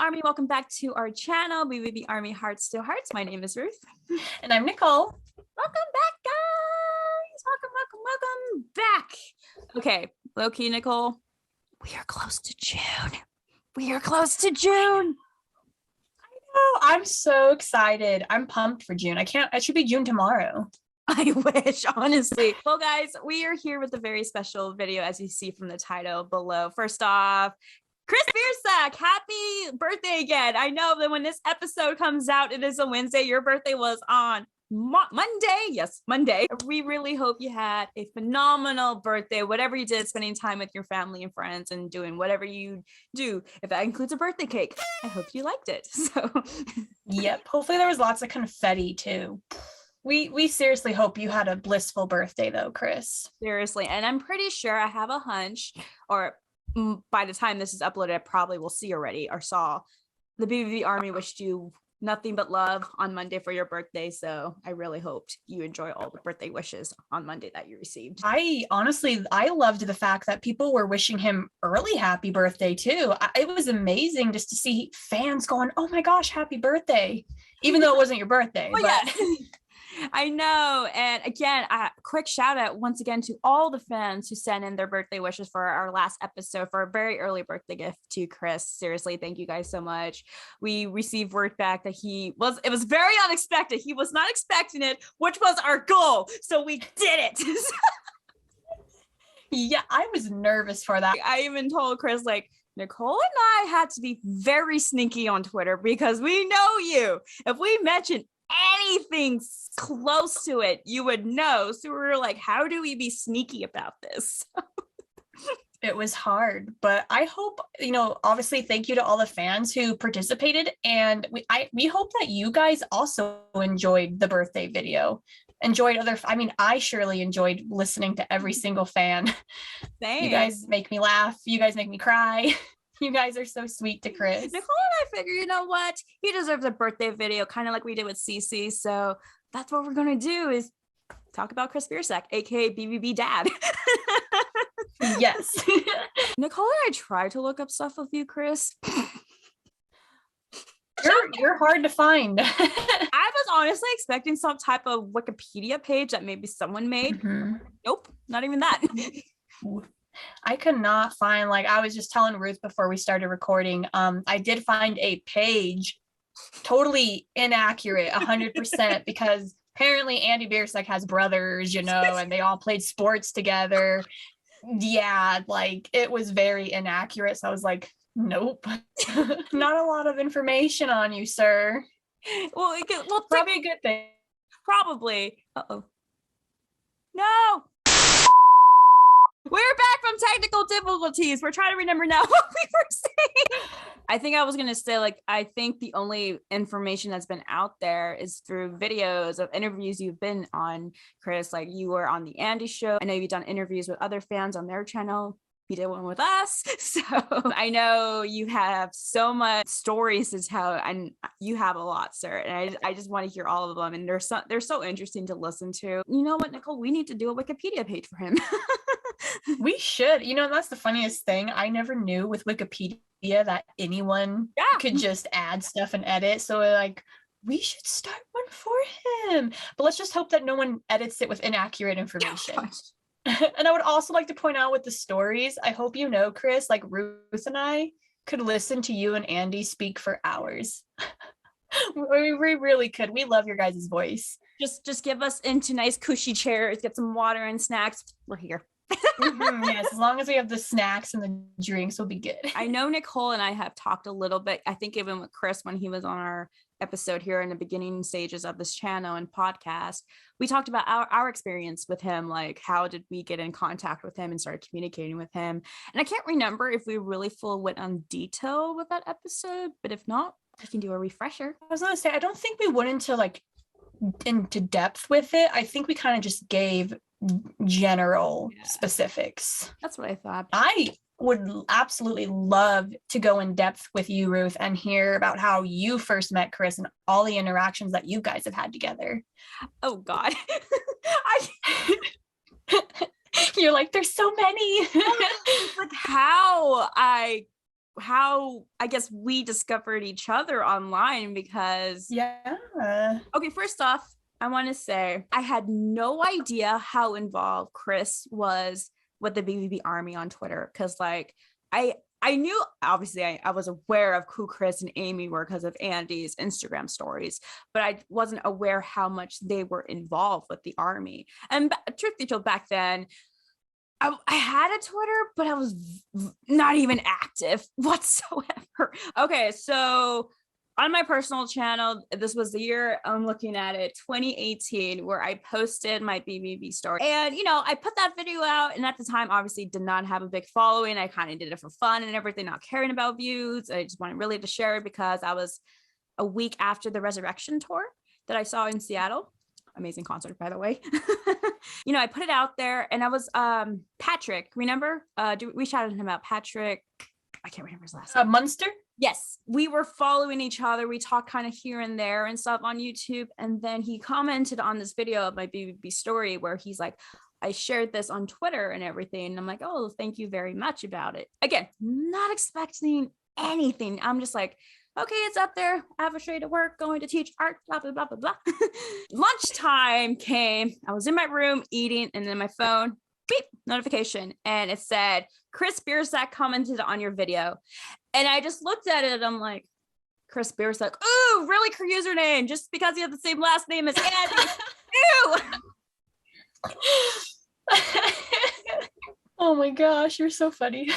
Army, welcome back to our channel, BVB Army Hearts to Hearts. My name is Ruth. And I'm Nicole. Welcome back, guys. Welcome back. Okay, low-key, Nicole, we are close to June. Oh, I'm so excited. I'm pumped for June. It should be June tomorrow. I wish, honestly. Well, guys, we are here with a very special video, as you see from the title below. First off, Chris Biersack, happy birthday again. I know that when this episode comes out, it is a Wednesday. Your birthday was on Monday. Yes, Monday. We really hope you had a phenomenal birthday, whatever you did, spending time with your family and friends and doing whatever you do. If that includes a birthday cake, I hope you liked it. So, yep. Hopefully there was lots of confetti too. We seriously hope you had a blissful birthday though, Chris. Seriously. And I'm pretty sure, I have a hunch, or by the time this is uploaded, I probably will see already or saw the BVB Army wished you nothing but love on Monday for your birthday. So I really hoped you enjoy all the birthday wishes on Monday that you received. I loved the fact that people were wishing him early happy birthday too. It was amazing just to see fans going, oh my gosh, happy birthday, even though it wasn't your birthday. But yeah. I know. And again, a quick shout out once again to all the fans who sent in their birthday wishes for our last episode for a very early birthday gift to Chris. Seriously, thank you guys so much. We received word back that it was very unexpected. He was not expecting it, which was our goal. So we did it. Yeah, I was nervous for that. I even told Chris, like, Nicole and I had to be very sneaky on Twitter because we know you. If we mention anything close to it, you would know. So we were like, how do we be sneaky about this? It was hard, but I hope, obviously thank you to all the fans who participated, and we hope that you guys also enjoyed the birthday video. I surely enjoyed listening to every single fan. Same. You guys make me laugh, you guys make me cry. You guys are so sweet to Chris. Nicole and I figure, you know what? He deserves a birthday video, kind of like we did with Cece. So that's what we're going to do, is talk about Chris Biersack, aka BVB Dad. Yes. Nicole and I tried to look up stuff with you, Chris. You're hard to find. I was honestly expecting some type of Wikipedia page that maybe someone made. Mm-hmm. Nope, not even that. I could not find, I was just telling Ruth before we started recording, I did find a page totally inaccurate 100% because apparently Andy Biersack has brothers, and they all played sports together. Yeah, it was very inaccurate. So I was like, nope, not a lot of information on you, sir. Well, probably a good thing. Probably. Uh-oh. No. We're back from technical difficulties. We're trying to remember now what we were saying. I think I was going to say, I think the only information that's been out there is through videos of interviews you've been on, Chris. You were on the Andy show. I know you've done interviews with other fans on their channel. You did one with us. So I know you have so much stories to tell, and you have a lot, sir. And I just want to hear all of them. And they're so interesting to listen to. You know what, Nicole? We need to do a Wikipedia page for him. We should. That's the funniest thing. I never knew with Wikipedia that anyone could just add stuff and edit. So we should start one for him. But let's just hope that no one edits it with inaccurate information. And I would also like to point out with the stories, I hope Chris, Ruth and I could listen to you and Andy speak for hours. We really could. We love your guys' voice. Just give us into nice cushy chairs, get some water and snacks. We're here. Mm-hmm, yes, as long as we have the snacks and the drinks, we'll be good. I know Nicole and I have talked a little bit, I think even with Chris when he was on our episode here in the beginning stages of this channel and podcast, we talked about our experience with him, how did we get in contact with him and started communicating with him. And I can't remember if we really went on detail with that episode, but if not, I can do a refresher. I was gonna say, I don't think we went into depth with it. I think we kind of just gave general specifics. That's what I thought. I would absolutely love to go in depth with you, Ruth, and hear about how you first met Chris and all the interactions that you guys have had together. Oh God. You're like, there's so many. How I how I guess we discovered each other online because okay, first off, I want to say I had no idea how involved Chris was with the BVB Army on Twitter, because like I knew, obviously I was aware of who Chris and Amy were because of Andy's Instagram stories, but I wasn't aware how much they were involved with the Army. And truth be told, back then I had a Twitter, but I was not even active whatsoever. Okay, so on my personal channel, this was the year I'm looking at it, 2018, where I posted my BVB story. And, you know, I put that video out, and at the time, obviously did not have a big following. I kind of did it for fun and everything, not caring about views. I just wanted really to share it because I was a week after the Resurrection tour that I saw in Seattle. Amazing concert, by the way. You know, I put it out there, and I was Patrick, remember? We shouted him out, Patrick. I can't remember his last name. Munster? Yes, we were following each other. We talked kind of here and there and stuff on YouTube. And then he commented on this video of my BVB story where he's like, I shared this on Twitter and everything. And I'm like, oh, thank you very much about it. Again, not expecting anything. I'm just like, okay, it's up there. I have a straight to work, going to teach art, blah, blah, blah, blah, blah. Lunchtime came. I was in my room eating, and then my phone, beep, notification. And it said, Chris Biersack commented on your video. And I just looked at it. I'm like, Chris Biersack, ooh, really cool username, just because you have the same last name as Andy. Ew. Oh my gosh, you're so funny.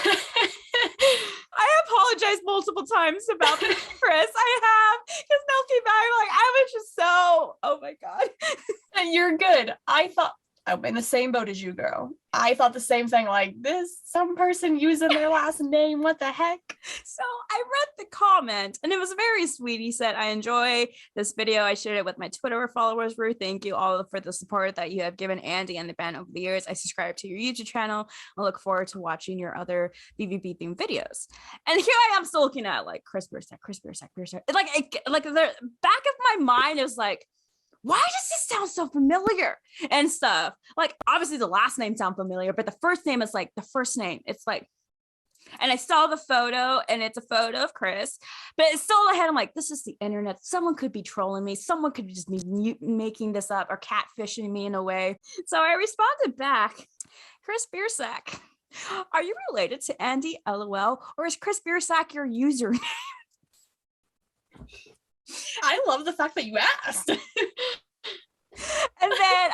I apologize multiple times about this, Chris. I have, because looking back, I was just so, oh my God. You're good. I thought, I'm in the same boat as you, girl. I thought the same thing, like, this, some person using their last name, what the heck? So I read the comment, and it was very sweet. He said, I enjoy this video. I shared it with my Twitter followers. Ruth, thank you all for the support that you have given Andy and the band over the years. I subscribe to your YouTube channel. I look forward to watching your other BVB themed videos. And here I am still looking at like Chris Biersack. Like the back of my mind is like, why does this sound so familiar and stuff? Like, obviously the last name sound familiar, but the first name is like the first name. It's like, and I saw the photo, and it's a photo of Chris, but it's still in my head. I'm like, this is the internet. Someone could be trolling me. Someone could just be making this up or catfishing me in a way. So I responded back, Chris Biersack, are you related to Andy, LOL, or is Chris Biersack your username? I love the fact that you asked. And then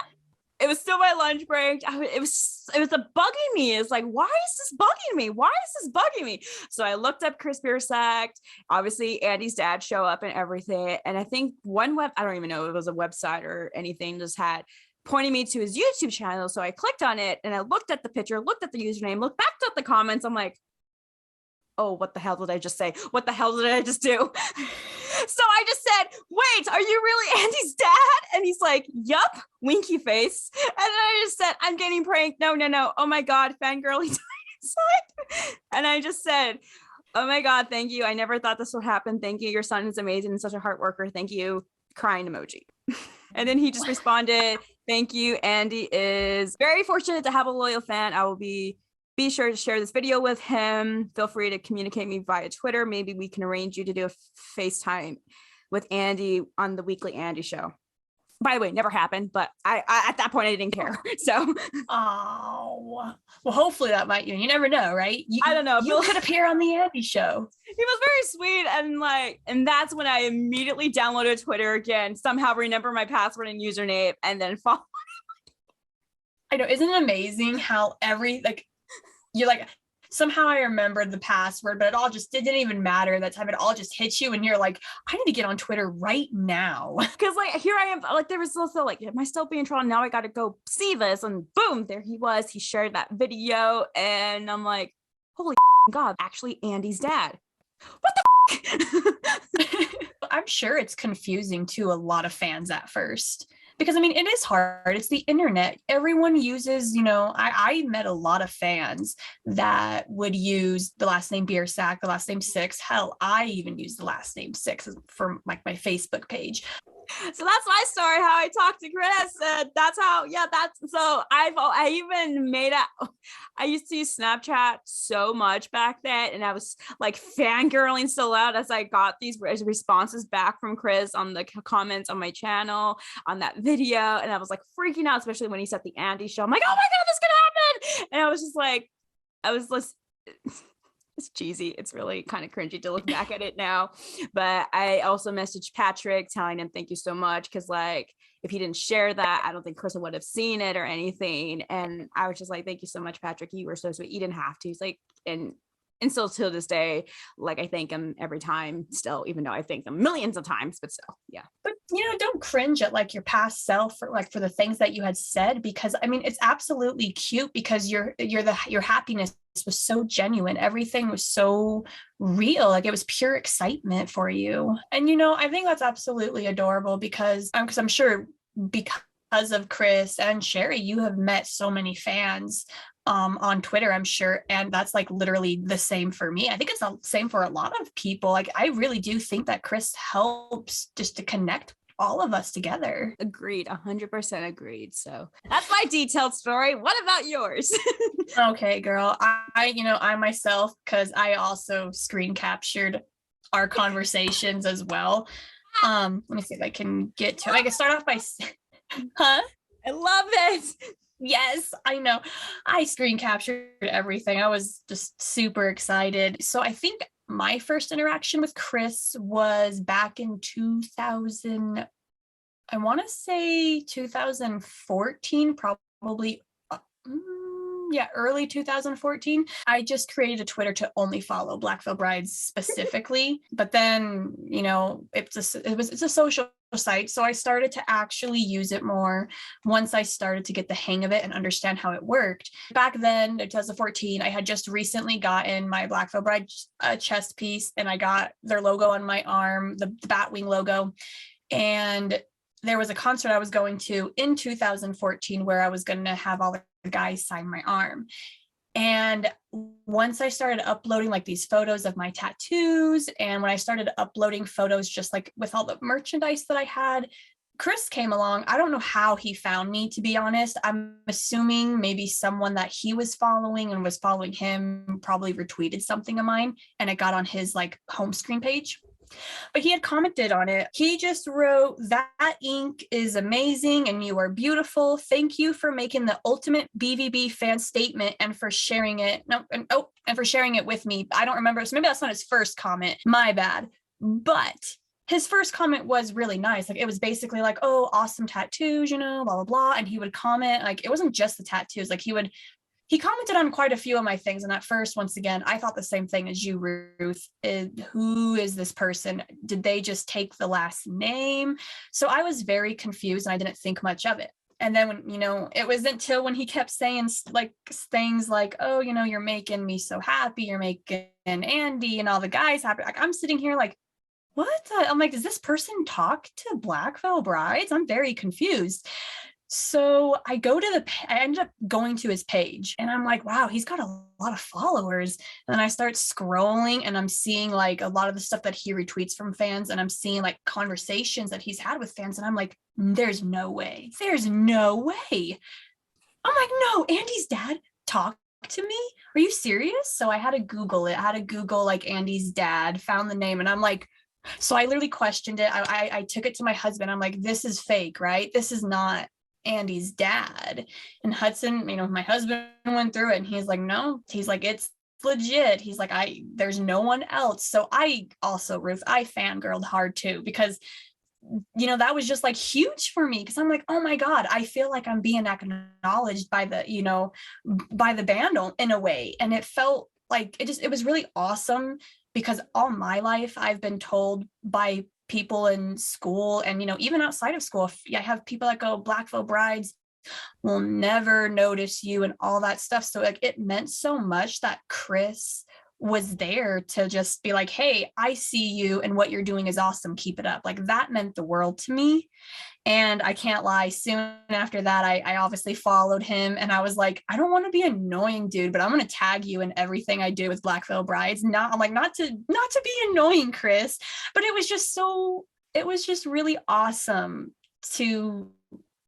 it was still my lunch break. It was bugging me. It's like, why is this bugging me? Why is this bugging me? So I looked up Chris Biersack. Obviously, Andy's dad show up and everything. And I think I don't even know if it was a website or anything, just had pointing me to his YouTube channel. So I clicked on it, and I looked at the picture, looked at the username, looked back at the comments. I'm like, oh, what the hell did I just say? What the hell did I just do? So I just said, wait, are you really Andy's dad? And he's like, yup, winky face. And then I just said, I'm getting pranked. No. Oh my God, fangirl inside. And I just said, oh my God, thank you. I never thought this would happen. Thank you. Your son is amazing and such a hard worker. Thank you. Crying emoji. And then he just responded, thank you. Andy is very fortunate to have a loyal fan. I will be sure to share this video with him. Feel free to communicate me via Twitter. Maybe we can arrange you to do a FaceTime with Andy on the weekly Andy show. By the way, never happened, but I at that point I didn't care. So, oh, well, hopefully that might. You never know, right? I don't know. You could appear on the Andy show. He was very sweet, and that's when I immediately downloaded Twitter again. Somehow remember my password and username, and then follow. I know, isn't it amazing how you're like, somehow I remembered the password, but it didn't even matter that time. It all just hit you, and you're like, I need to get on Twitter right now. Because like, here I am, like, there was also like, am I still being trolled? Now I got to go see this, and boom, there he was. He shared that video, and I'm like, holy God, actually Andy's dad. What the I'm sure it's confusing to a lot of fans at first. Because, I mean, it is hard. It's the internet. Everyone uses, I met a lot of fans that would use the last name Biersack, the last name Six. Hell, I even use the last name Six for like my Facebook page. So that's my story, how I talked to Chris. And that's how, so I even I used to use Snapchat so much back then. And I was like fangirling so loud as I got these responses back from Chris on the comments on my channel on that video. And I was like freaking out, especially when he said the Andy show. I'm like, oh my God, this could happen. And I was just like, it's cheesy. It's really kind of cringy to look back at it now. But I also messaged Patrick telling him thank you so much, because like if he didn't share that, I don't think Chris would have seen it or anything. And I was just like, thank you so much, Patrick. You were so sweet. You didn't have to. He's like, and still to this day, like I thank him every time still, even though I thank them millions of times, but still, yeah. But don't cringe at like your past self for the things that you had said, because I mean, it's absolutely cute because your happiness was so genuine. Everything was so real. Like it was pure excitement for you. And I think that's absolutely adorable because I'm sure because of Chris and Sherry, you have met so many fans on Twitter, I'm sure. And that's like literally the same for me. I think it's the same for a lot of people. Like, I really do think that Chris helps just to connect all of us together. Agreed. 100% agreed. So that's my detailed story. What about yours? Okay, girl. I myself, because I also screen captured our conversations as well. Let me see if I can get to it. I can start off by, huh? I love it. Yes, I know. I screen captured everything. I was just super excited. So I think my first interaction with Chris was back in 2000, I want to say 2014, probably. Early 2014. I just created a Twitter to only follow Black Veil Brides specifically. But then, it's a social site. So I started to actually use it more once I started to get the hang of it and understand how it worked. Back then, in 2014, I had just recently gotten my Black Veil Bride chest piece, and I got their logo on my arm, the Batwing logo. And there was a concert I was going to in 2014 where I was going to have all the guys sign my arm. And once I started uploading like these photos of my tattoos, and when I started uploading photos just like with all the merchandise that I had, Chris came along. I don't know how he found me, to be honest. I'm assuming maybe someone that he was following and was following him probably retweeted something of mine, and it got on his like home screen page. But he had commented on it. He just wrote, "That ink is amazing and you are beautiful. Thank you for making the ultimate BVB fan statement and for sharing it." And for sharing it with me. I don't remember. So maybe that's not his first comment. My bad. But his first comment was really nice. Like, it was basically like, "Oh, awesome tattoos, blah, blah, blah." And he would comment, like, it wasn't just the tattoos. Like, he commented on quite a few of my things. And at first, once again, I thought the same thing as you, Ruth. Who is this person? Did they just take the last name? So I was very confused and I didn't think much of it. And then when, it was until when he kept saying like things like, "Oh, you're making me so happy. You're making Andy and all the guys happy." Like, I'm sitting here like, what? I'm like, does this person talk to Black Veil Brides? I'm very confused. So I ended up going to his page and I'm like, wow, he's got a lot of followers. And then I start scrolling and I'm seeing like a lot of the stuff that he retweets from fans, and I'm seeing like conversations that he's had with fans. And I'm like, there's no way. I'm like, no, Andy's dad talked to me? Are you serious? So I had to Google it. I had to Google like Andy's dad, found the name, and I'm like, so I literally questioned it. I took it to my husband. I'm like, this is fake, right? This is not Andy's dad. And Hudson, my husband went through it and he's like, no, he's like, it's legit. He's like, there's no one else. So I also, Ruth, I fangirled hard too, because that was just like huge for me, because I'm like, oh my God, I feel like I'm being acknowledged by the band in a way. And it felt like it was really awesome, because all my life I've been told by people in school and, even outside of school, I have people that go, Black Veil Brides will never notice you and all that stuff. So like, it meant so much that Chris was there to just be like, hey, I see you and what you're doing is awesome. Keep it up. Like, that meant the world to me. And I can't lie, soon after that, I obviously followed him and I was like, I don't want to be annoying, dude, but I'm going to tag you in everything I do with Black Veil Brides. Not to be annoying, Chris, but it was just so it was just really awesome to,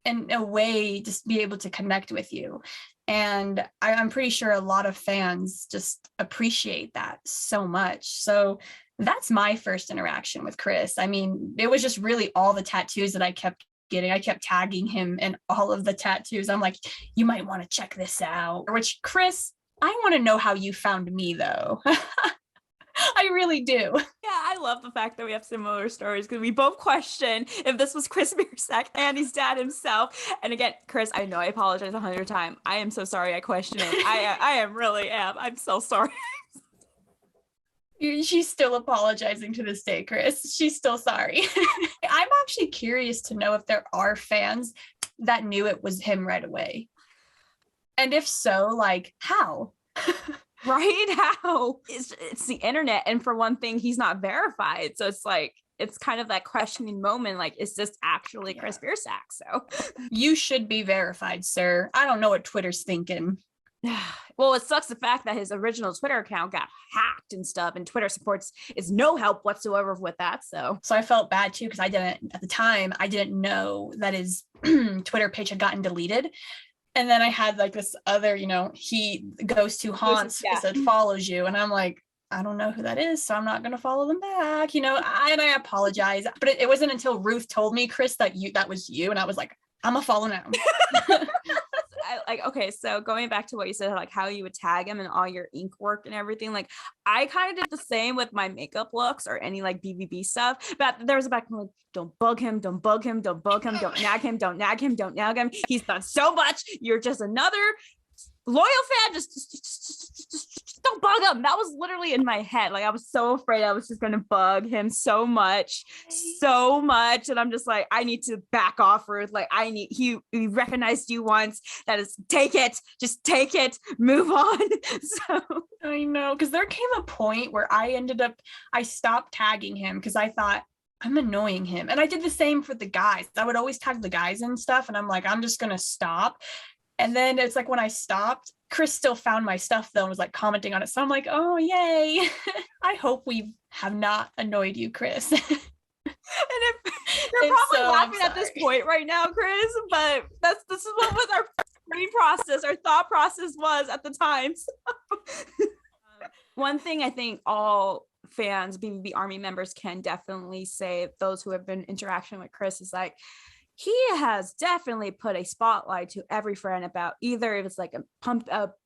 in a way, just be able to connect with you. And I'm pretty sure a lot of fans just appreciate that so much. So that's my first interaction with Chris. I mean, it was just really all the tattoos that I kept getting. I kept tagging him in all of the tattoos. I'm like, you might want to check this out. Which, Chris, I want to know how you found me, though. I really do. Yeah, I love the fact that we have similar stories because we both question if this was Chris Biersack, Andy's dad himself. And again, Chris, I know I apologize 100 times. I am so sorry I questioned it. I am really am. I'm so sorry. She's still apologizing to this day, Chris. She's still sorry. I'm actually curious to know if there are fans that knew it was him right away. And if so, like, how? Right? How? It's the internet. And for one thing, he's not verified. So it's like, it's kind of that questioning moment. Like, is this actually Chris Biersack? So you should be verified, sir. I don't know what Twitter's thinking. Well, it sucks the fact that his original Twitter account got hacked and stuff, and Twitter supports is no help whatsoever with that. So I felt bad too, because at the time, I didn't know that his Twitter page had gotten deleted. And then I had like this other, he goes to haunts, said follows you. And I'm like, I don't know who that is, so I'm not going to follow them back, and I apologize. But it wasn't until Ruth told me, Chris, that was you. And I was like, I'm a follow now. Okay, so going back to what you said, like how you would tag him and all your ink work and everything, like I kind of did the same with my makeup looks or any like BVB stuff, but there was a back like, don't bug him, don't bug him, don't bug him, don't nag him, don't nag him, don't nag him. He's done so much. You're just another loyal fan. Just don't bug him. That was literally in my head. Like I was so afraid I was just gonna bug him so much, and I'm just like, I need to back off, Ruth. Like he recognized you once. That is, take it, just take it, move on. So I know, because there came a point where I stopped tagging him because I thought, I'm annoying him. And I did the same for the guys. I would always tag the guys and stuff, and I'm like, I'm just gonna stop. And then it's like when I stopped, Chris still found my stuff though and was like commenting on it. So I'm like, oh yay. I hope we have not annoyed you, Chris. And if you're probably so laughing at this point right now, Chris, but this is what was our brain process, our thought process was at the time. So. One thing I think all fans, BVB Army members can definitely say, those who have been interacting with Chris, is like, he has definitely put a spotlight to every friend about either if it's like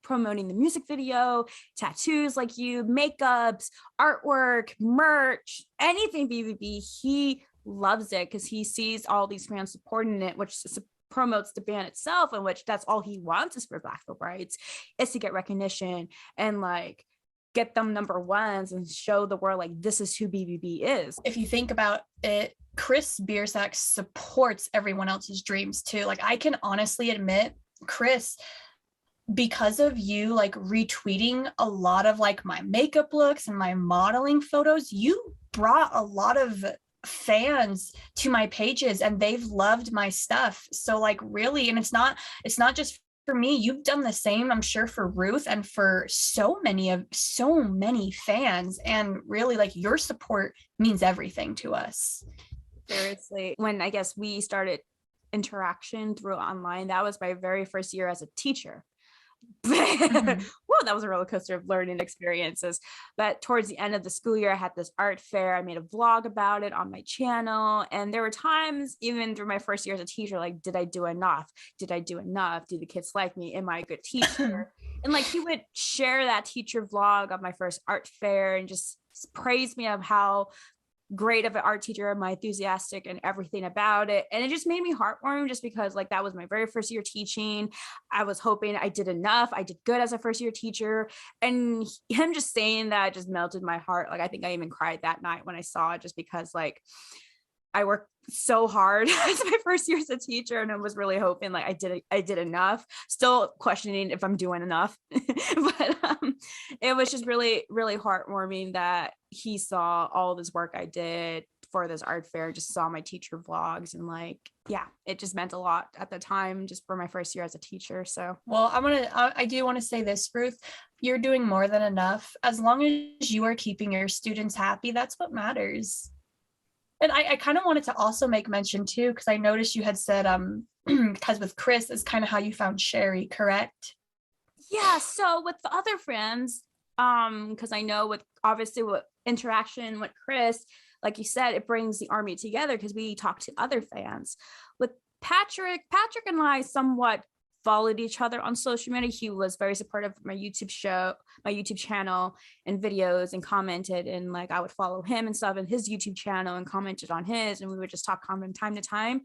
promoting the music video, tattoos like you, makeups, artwork, merch, anything BVB. He loves it because he sees all these fans supporting it, which promotes the band itself, and which that's all he wants is for Black Folk Rights, is to get recognition and like get them number ones and show the world like this is who BVB is. If you think about it, Chris Biersack supports everyone else's dreams too. Like I can honestly admit, Chris, because of you like retweeting a lot of like my makeup looks and my modeling photos, you brought a lot of fans to my pages and they've loved my stuff. So like really, and it's not just for me, you've done the same, I'm sure, for Ruth and for so many fans. And really, like, your support means everything to us. Seriously, when I guess we started interaction through online, that was my very first year as a teacher. Mm-hmm. Whoa, that was a roller coaster of learning experiences. But towards the end of the school year, I had this art fair. I made a vlog about it on my channel. And there were times, even through my first year as a teacher, like, did I do enough? Did I do enough? Do the kids like me? Am I a good teacher? And like, he would share that teacher vlog of my first art fair and just praise me of how great of an art teacher, am I enthusiastic and everything about it. And it just made me heartwarming just because like that was my very first year teaching. I was hoping I did enough. I did good as a first year teacher. And him just saying that just melted my heart. Like I think I even cried that night when I saw it, just because like I worked so hard as my first year as a teacher, and I was really hoping like I did enough, still questioning if I'm doing enough. But it was just really, really heartwarming that he saw all this work I did for this art fair, just saw my teacher vlogs, and like, yeah, it just meant a lot at the time just for my first year as a teacher. So, well, I do want to say this, Ruth, you're doing more than enough. As long as you are keeping your students happy, that's what matters. And I kind of wanted to also make mention too, because I noticed you had said, because with Chris is kind of how you found Sherry, correct? Yeah. So with the other friends, because I know with obviously with interaction with Chris, like you said, it brings the army together because we talk to other fans. With Patrick and I somewhat followed each other on social media. He was very supportive of my YouTube channel and videos, and commented, and like I would follow him and stuff in his YouTube channel and commented on his, and we would just talk from time to time.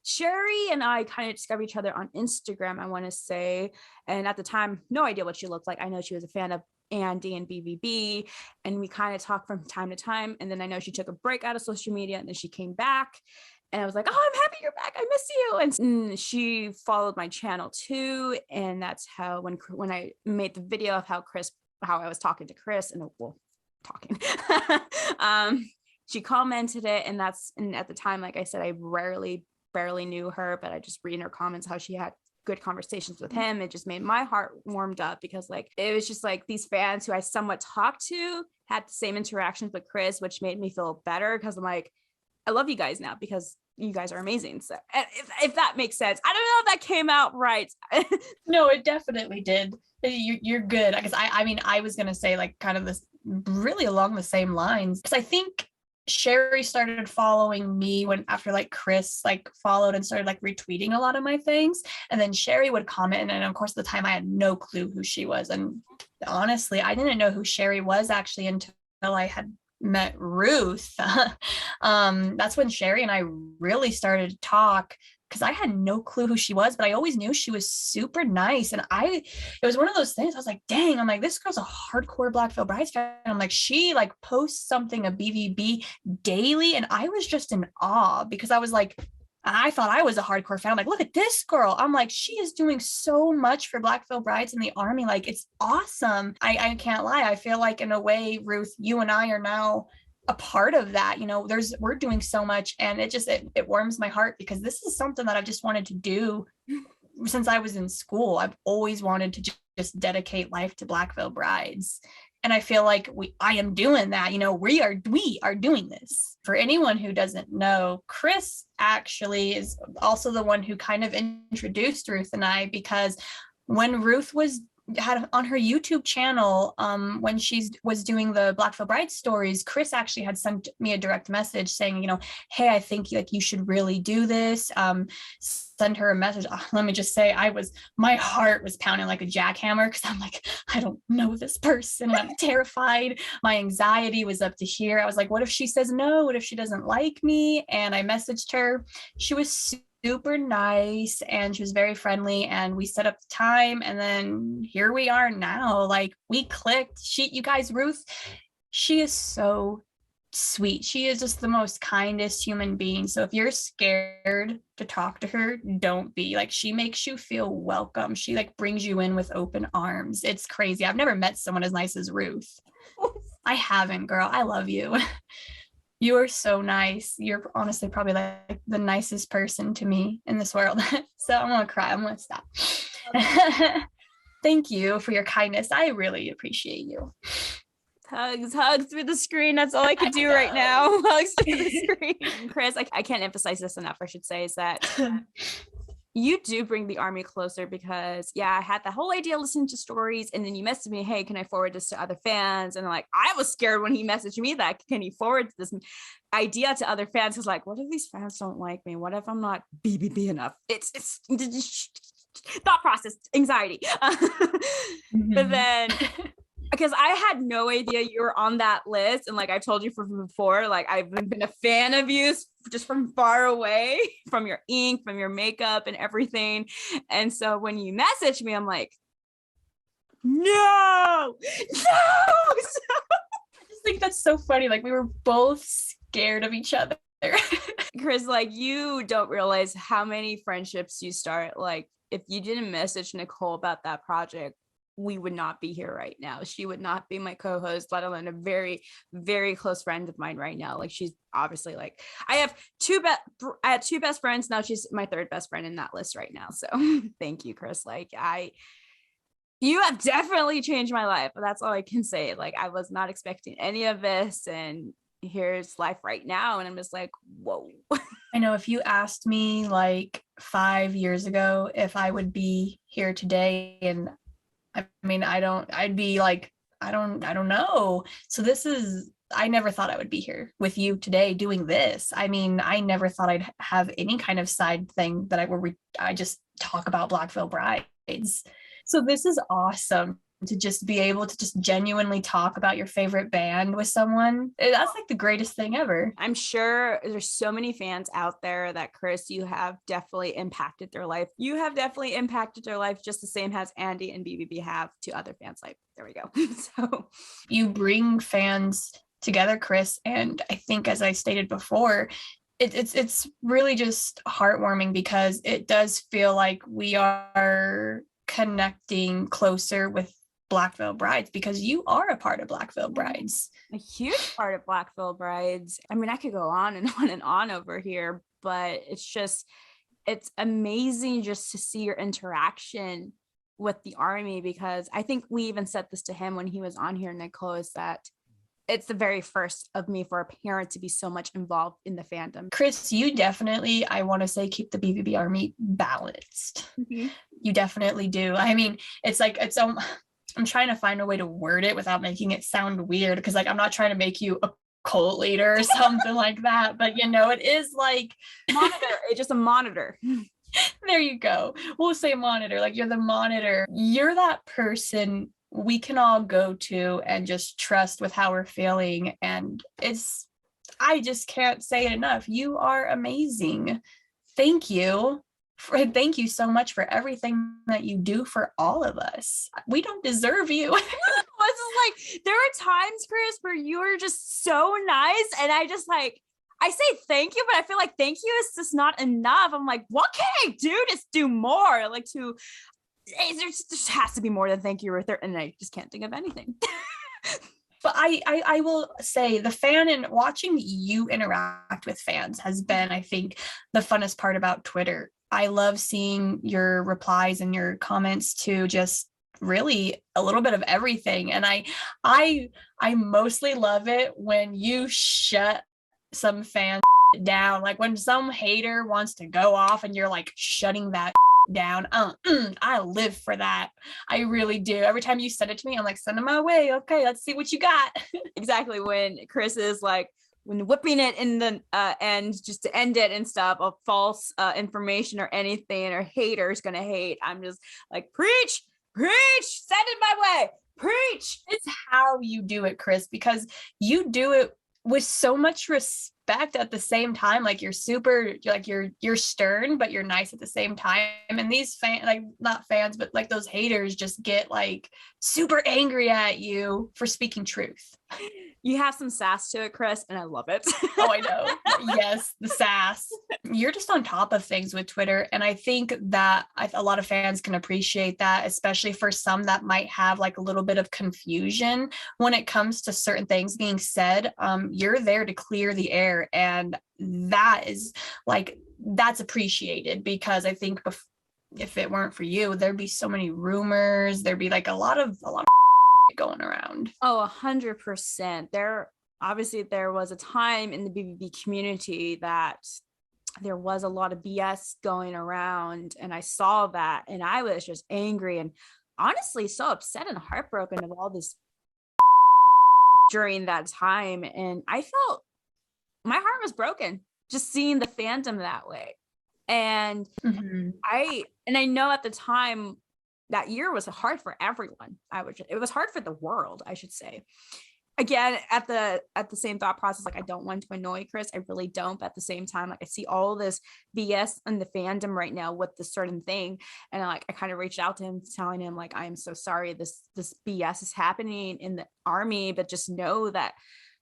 Sherry and I kind of discovered each other on Instagram, I want to say. And at the time, no idea what she looked like. I know she was a fan of Andy and BVB, and we kind of talked from time to time. And then I know she took a break out of social media, and then she came back. And I was like, oh, I'm happy you're back. I miss you. And she followed my channel too. And that's how, when I made the video of how I was talking to Chris, and talking, she commented it. And at the time, like I said, I barely knew her, but I just read in her comments how she had good conversations with him. It just made my heart warmed up, because like it was just like these fans who I somewhat talked to had the same interactions with Chris, which made me feel better, because I'm like, I love you guys now because you guys are amazing. So if that makes sense, I don't know if that came out right. No, it definitely did. You're good. Because I mean, I was going to say like kind of this really along the same lines, because I think Sherry started following me after like Chris like followed and started like retweeting a lot of my things. And then Sherry would comment. And of course, at the time I had no clue who she was. And honestly, I didn't know who Sherry was actually until I had met Ruth. That's when Sherry and I really started to talk, because I had no clue who she was, but I always knew she was super nice. And it was one of those things. I was like, dang, I'm like, this girl's a hardcore Black Veil Brides fan. I'm like, she like posts something of BVB daily. And I was just in awe, because I was like, I thought I was a hardcore fan. I'm like, look at this girl. I'm like, she is doing so much for Black Veil Brides in the army. Like, it's awesome. I can't lie. I feel like in a way, Ruth, you and I are now a part of that. You know, we're doing so much, and it warms my heart, because this is something that I've just wanted to do since I was in school. I've always wanted to just dedicate life to Black Veil Brides. And I feel like I am doing that. You know, we are doing this. For anyone who doesn't know, Chris actually is also the one who kind of introduced Ruth and I, because when Ruth had on her YouTube channel, when she was doing the Black Veil Bride stories, Chris actually had sent me a direct message saying, you know, hey, I think like you should really do this. Send her a message. Let me just say, my heart was pounding like a jackhammer, because I'm like, I don't know this person. I'm terrified. My anxiety was up to here. I was like, what if she says no? What if she doesn't like me? And I messaged her. She was super nice, and she was very friendly, and we set up the time, and then here we are now. Like, we clicked. You guys, Ruth, she is so sweet. She is just the most kindest human being. So if you're scared to talk to her, don't be. Like, she makes you feel welcome. She like brings you in with open arms. It's crazy. I've never met someone as nice as Ruth. I haven't, girl. I love you. You are so nice. You're honestly probably like the nicest person to me in this world. So I'm gonna cry. I'm gonna stop. Thank you for your kindness. I really appreciate you. Hugs through the screen. That's all I could do right now. Hugs through the screen. Chris, I can't emphasize this enough, I should say, is that you do bring the army closer, because I had the whole idea listening to stories, and then you messaged me, hey, can I forward this to other fans? And like, I was scared when he messaged me that, can you forward this idea to other fans? Because like, what if these fans don't like me? What if I'm not BBB enough? It's thought process, anxiety. But then because I had no idea you were on that list. And like I told you from before, like I've been a fan of you just from far away, from your ink, from your makeup and everything. And so when you messaged me, I'm like, no. I just think that's so funny. Like we were both scared of each other. Chris, like you don't realize how many friendships you start. Like if you didn't message Nicole about that project, we would not be here right now. She would not be my co-host, let alone a very, very close friend of mine right now. Like she's obviously like, I had two best friends. Now she's my third best friend in that list right now. So thank you, Chris. Like you have definitely changed my life. That's all I can say. Like I was not expecting any of this. And here's life right now. And I'm just like, whoa. I know if you asked me like 5 years ago if I would be here today, and I mean, I'd be like, I don't know. So I never thought I would be here with you today doing this. I mean, I never thought I'd have any kind of side thing that I just talk about Black Veil Brides. So this is awesome to just be able to just genuinely talk about your favorite band with someone. That's like the greatest thing ever. I'm sure there's so many fans out there that, Chris, you have definitely impacted their life. You have definitely impacted their life just the same as Andy and BVB have to other fans' life. There we go. So you bring fans together, Chris, and I think, as I stated before, it's really just heartwarming because it does feel like we are connecting closer with Black Veil Brides, because you are a part of Black Veil Brides. A huge part of Black Veil Brides. I mean, I could go on and on and on over here, but it's amazing just to see your interaction with the Army, because I think we even said this to him when he was on here, Nicole, is that it's the very first of me for a parent to be so much involved in the fandom. Chris, you definitely, I want to say, keep the BVB Army balanced. Mm-hmm. You definitely do. I mean, it's like, I'm trying to find a way to word it without making it sound weird, because like, I'm not trying to make you a cult leader or something like that, but you know, it is like monitor. It's just a monitor. There you go. We'll say monitor. Like, you're the monitor. You're that person we can all go to and just trust with how we're feeling. And I just can't say it enough. You are amazing. Thank you. Thank you so much for everything that you do for all of us. We don't deserve you. It's like, there are times, Chris, where you are just so nice. And I say thank you, but I feel like thank you is just not enough. I'm like, what can I do to do more? Like, there just has to be more than thank you right there. And I just can't think of anything. But I will say, the fan and watching you interact with fans has been, I think, the funnest part about Twitter. I love seeing your replies and your comments to just really a little bit of everything. And I mostly love it when you shut some fan down, like when some hater wants to go off and you're like shutting that down. I live for that. I really do. Every time you send it to me, I'm like, send it my way. Okay, let's see what you got. Exactly. When Chris is like, when whipping it in the end just to end it and stuff of false information or anything, or haters gonna hate, I'm just like, preach, send it my way, preach. It's how you do it, Chris, because you do it with so much respect at the same time. Like, you're stern, but you're nice at the same time. And these not fans, but like those haters just get like super angry at you for speaking truth. You have some sass to it, Chris, and I love it. Oh, I know. Yes, the sass. You're just on top of things with Twitter. And I think that a lot of fans can appreciate that, especially for some that might have like a little bit of confusion when it comes to certain things being said. You're there to clear the air. And that's appreciated, because I think if it weren't for you, there'd be so many rumors. There'd be like a lot of going around. Oh, 100%. There was a time in the BVB community that there was a lot of BS going around, and I saw that, and I was just angry and honestly so upset and heartbroken of all this during that time. And I felt my heart was broken just seeing the fandom that way. And I know at the time that year was hard for everyone. It was hard for the world, I should say. Again, at the same thought process, like, I don't want to annoy Chris. I really don't. But at the same time, like, I see all this BS in the fandom right now with this certain thing. And I kind of reached out to him, telling him, like, I am so sorry this BS is happening in the Army, but just know that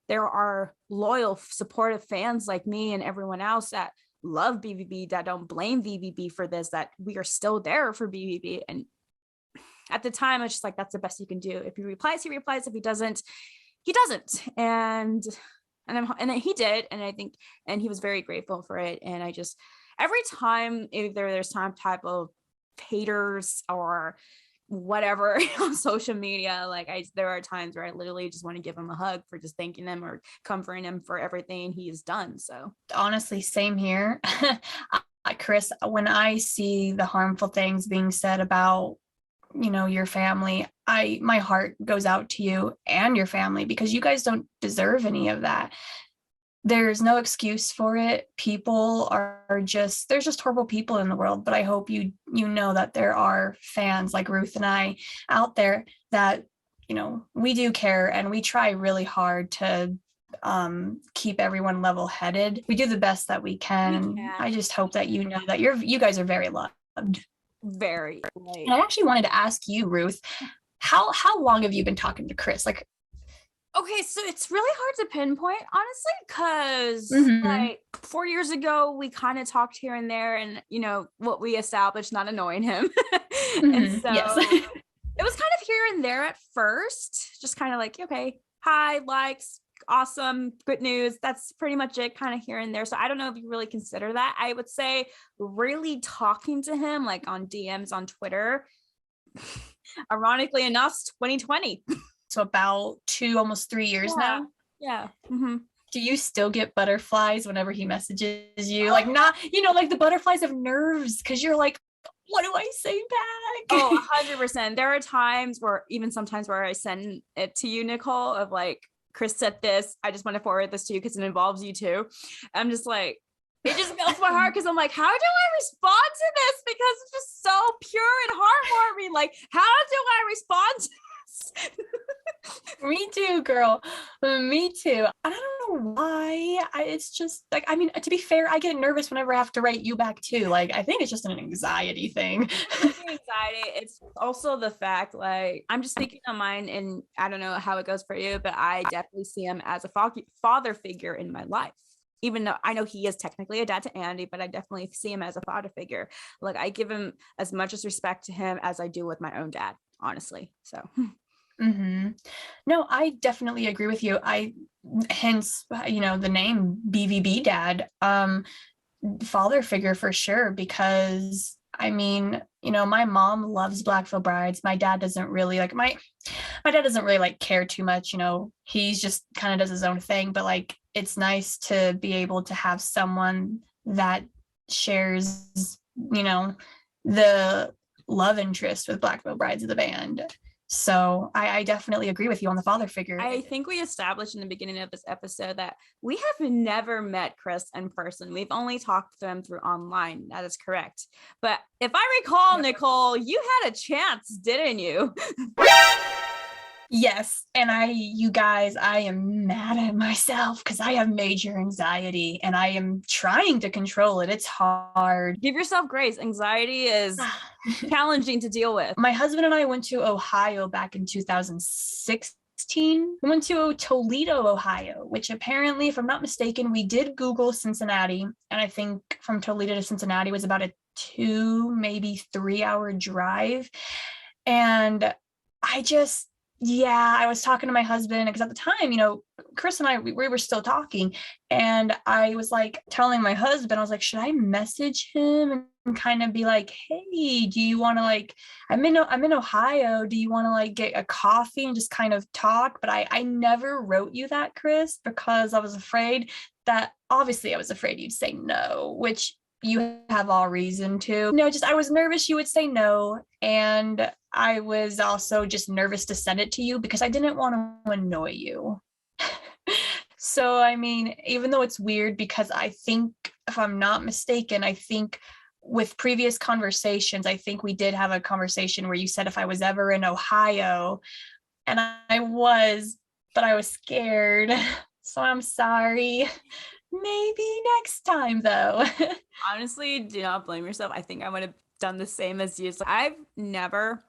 there are loyal, supportive fans like me and everyone else that love BVB, that don't blame BVB for this, that we are still there for BVB. And at the time, I was just like, that's the best you can do. If he replies, he replies. If he doesn't, he doesn't. And then he did. And I think, and he was very grateful for it. And I just, every time, if there's some type of haters or whatever on social media. Like there are times where I literally just want to give him a hug for just thanking him or comforting him for everything he's done. So honestly, same here. Chris, when I see the harmful things being said about, your family, my heart goes out to you and your family, because you guys don't deserve any of that. There's no excuse for it. People there's just horrible people in the world, but I hope you know that there are fans like Ruth and I out there that, we do care, and we try really hard to keep everyone level-headed. We do the best that we can. I just hope that you know that you guys are very loved. Very. Like, and I actually wanted to ask you, Ruth, how long have you been talking to Chris? Like, okay, so it's really hard to pinpoint, honestly, because like 4 years ago, we kind of talked here and there, and what we established, not annoying him. And so yes. It was kind of here and there at first, just kind of like, okay, hi, likes, awesome, good news. That's pretty much it, kind of here and there. So I don't know if you really consider that. I would say really talking to him like on DMs on Twitter, ironically enough, 2020. So about almost 3 years now. Yeah. Mm-hmm. Do you still get butterflies whenever he messages you? Like, not, like the butterflies of nerves, because you're like, what do I say back? Oh, 100%. There are times sometimes where I send it to you, Nicole, of like, Chris said this, I just want to forward this to you because it involves you too. I'm just like, it just melts my heart, because I'm like, how do I respond to this? Because it's just so pure and heartwarming. Like, how do I respond to this? Me too, girl. Me too. I don't know why. It's just like, I mean, to be fair, I get nervous whenever I have to write you back too. Like, I think it's just an anxiety thing. Anxiety. It's also the fact, like, I'm just thinking on mine, and I don't know how it goes for you, but I definitely see him as a father figure in my life. Even though I know he is technically a dad to Andy, but I definitely see him as a father figure. Like, I give him as much as respect to him as I do with my own dad, honestly. So. No, I definitely agree with you. Hence, the name BVB dad, father figure for sure, because I mean, my mom loves Blackville Brides. My dad doesn't really like my dad doesn't really like care too much. He's just kind of does his own thing, but like, it's nice to be able to have someone that shares, the love interest with Blackville Brides of the band. So I definitely agree with you on the father figure. I think we established in the beginning of this episode that we have never met Chris in person. We've only talked to him through online. That is correct. But if I recall, Nicole, you had a chance, didn't you? Yes. And you guys, I am mad at myself because I have major anxiety and I am trying to control it. It's hard. Give yourself grace. Anxiety is challenging to deal with. My husband and I went to Ohio back in 2016. We went to Toledo, Ohio, which apparently, if I'm not mistaken, we did Google Cincinnati. And I think from Toledo to Cincinnati was about a 2, maybe 3-hour drive. And I was talking to my husband because at the time, Chris and I, we were still talking, and I was like telling my husband, I was like, should I message him and kind of be like, hey, do you want to like, I'm in Ohio. Do you want to like get a coffee and just kind of talk? But I never wrote you that, Chris, because I was afraid you'd say no, which you have all reason to. I was nervous you would say no. And I was also just nervous to send it to you because I didn't want to annoy you. So, I mean, even though it's weird, because I think, if I'm not mistaken, I think with previous conversations, I think we did have a conversation where you said if I was ever in Ohio, and I was, but I was scared. So I'm sorry. Maybe next time, though. Honestly, do not blame yourself. I think I would have done the same as you. So I've never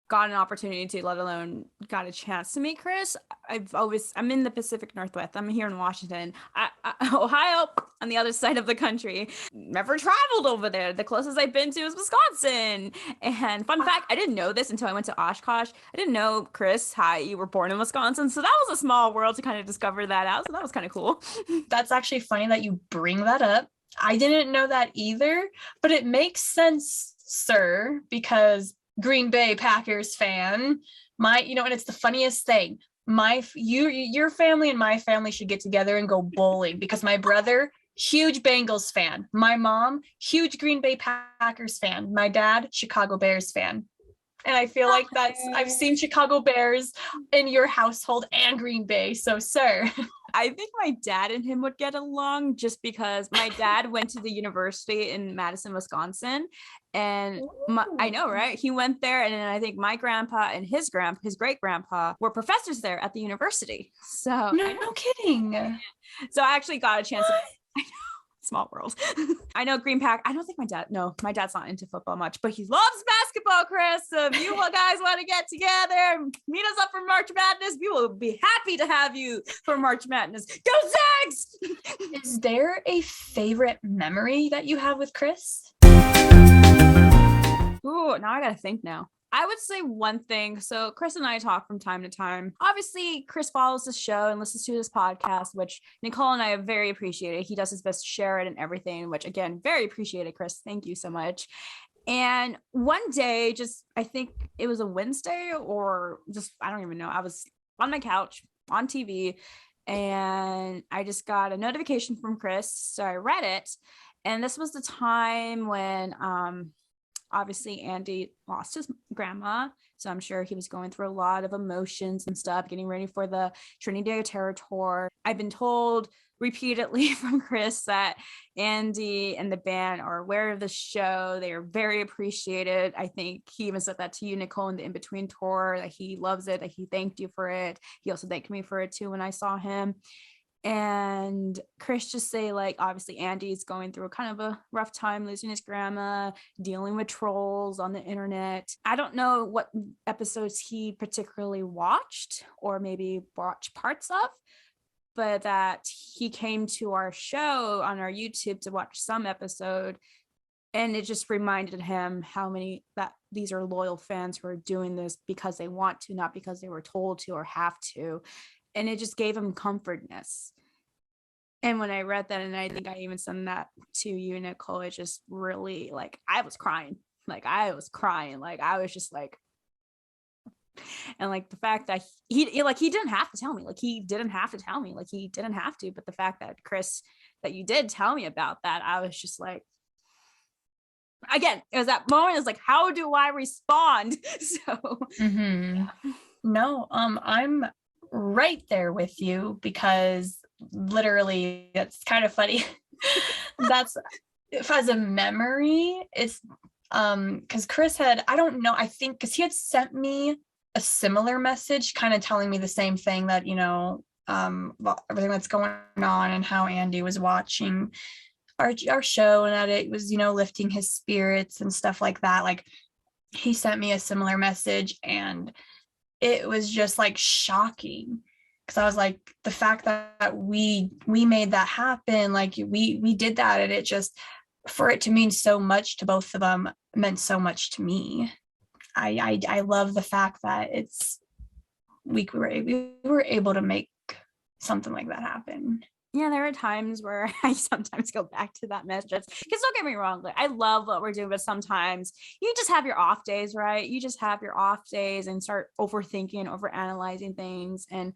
got an opportunity to, let alone got a chance to meet Chris. I'm in the Pacific Northwest. I'm here in Washington. Ohio, on the other side of the country. Never traveled over there. The closest I've been to is Wisconsin. And fun fact, I didn't know this until I went to Oshkosh. I didn't know, Chris, hi, you were born in Wisconsin. So that was a small world to kind of discover that out. So that was kind of cool. That's actually funny that you bring that up. I didn't know that either, but it makes sense, sir, because Green Bay Packers fan. And it's the funniest thing. Your family and my family should get together and go bowling, because my brother, huge Bengals fan. My mom, huge Green Bay Packers fan. My dad, Chicago Bears fan. And I feel like I've seen Chicago Bears in your household and Green Bay. So, sir. I think my dad and him would get along, just because my dad went to the university in Madison, Wisconsin. And I know, right? He went there. And then I think my grandpa and his great grandpa were professors there at the university. So no kidding. So I actually got a chance to, I know, small world. I know Green Pack. I don't think my dad's not into football much, but he loves basketball, Chris. So if you guys want to get together, meet us up for March Madness, we will be happy to have you for March Madness. Go Zags! Is there a favorite memory that you have with Chris? Ooh, now I gotta think now. I would say one thing. So Chris and I talk from time to time. Obviously, Chris follows the show and listens to this podcast, which Nicole and I have very appreciated. He does his best to share it and everything, which again, very appreciated, Chris. Thank you so much. And one day, I think it was a Wednesday, or I don't even know. I was on my couch on TV and I just got a notification from Chris. So I read it. And this was the time when, obviously Andy lost his grandma, so I'm sure he was going through a lot of emotions and stuff, getting ready for the Trinidad Terror tour. I've been told repeatedly from Chris that Andy and the band are aware of the show. They are very appreciated. I think he even said that to you, Nicole, in the In-Between tour, that he loves it, that he thanked you for it. He also thanked me for it too when I saw him. And Chris just say, like, obviously Andy's going through a kind of a rough time losing his grandma, dealing with trolls on the internet. I don't know what episodes he particularly watched or maybe watched parts of, but that he came to our show on our YouTube to watch some episode. And it just reminded him that these are loyal fans who are doing this because they want to, not because they were told to or have to. And it just gave him comfortness. And when I read that, and I think I even sent that to you, Nicole, it just really, like, I was crying. Like, I was just like, and like the fact that he didn't have to tell me, but the fact that Chris, that you did tell me about that, I was just like, again, it was that moment. It's like, how do I respond? So, yeah. No, I'm right there with you, because literally that's kind of funny. That's, if as a memory, it's because Chris had, I don't know, I think because he had sent me a similar message kind of telling me the same thing, that everything that's going on and how Andy was watching our show and that it was lifting his spirits and stuff like that. Like, he sent me a similar message, and it was just like shocking, because I was like, the fact that we made that happen, like we did that, and it just, for it to mean so much to both of them, meant so much to me. I love the fact that we were able to make something like that happen. Yeah, there are times where I sometimes go back to that message, because don't get me wrong, like, I love what we're doing, but sometimes you just have your off days, right? You just have your off days and start overthinking, overanalyzing things. And